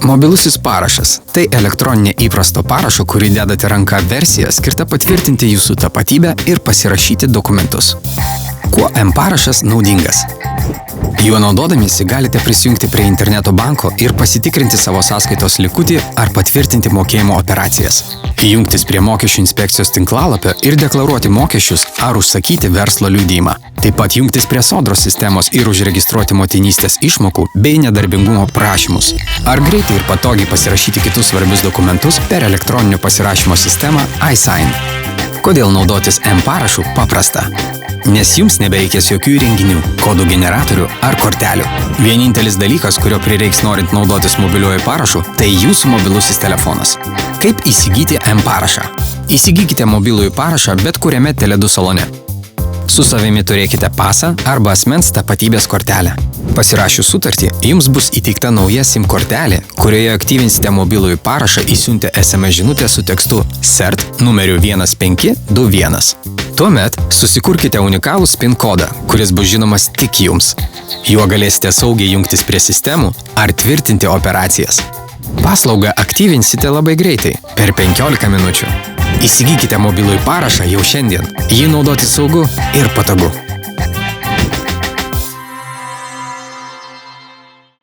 Mobilusis parašas – tai elektroninė įprasto parašo, kurį dedate ranką versija, skirta patvirtinti jūsų tapatybę ir pasirašyti dokumentus. Kuo M-parašas naudingas? Juo naudodamiesi galite prisijungti prie interneto banko ir pasitikrinti savo sąskaitos likutį ar patvirtinti mokėjimo operacijas. Jungtis prie mokesčių inspekcijos tinklalapio ir deklaruoti mokesčius ar užsakyti verslo liudijimą. Taip pat jungtis prie Sodros sistemos ir užregistruoti motinystės išmokų bei nedarbingumo prašymus. Ar greitai ir patogiai pasirašyti kitus svarbius dokumentus per elektroninio pasirašymo sistemą iSign. Kodėl naudotis M-parašu paprasta? Nes jums nebereikės jokių įrenginių, kodų generatorių ar kortelių. Vienintelis dalykas, kurio prireiks norint naudotis mobiliuoju parašu, tai jūsų mobilusis telefonas. Kaip įsigyti M-parašą? Įsigykite mobilųjį parašą bet kuriame Tele2 salone. Su savimi turėkite pasą arba asmens tapatybės kortelę. Pasirašius sutartį, jums bus įteikta nauja SIM kortelė, kurioje aktyvinsite mobilųjį parašą įsiuntę SMS žinutę su tekstu CERT numeriu 1521. Tuomet susikurkite unikalų PIN kodą, kuris bus žinomas tik jums. Juo galėsite saugiai jungtis prie sistemų ar tvirtinti operacijas. Paslaugą aktyvinsite labai greitai, per 15 minučių. Įsigykite mobilųjį parašą jau šiandien. Jį naudoti saugu ir patogu.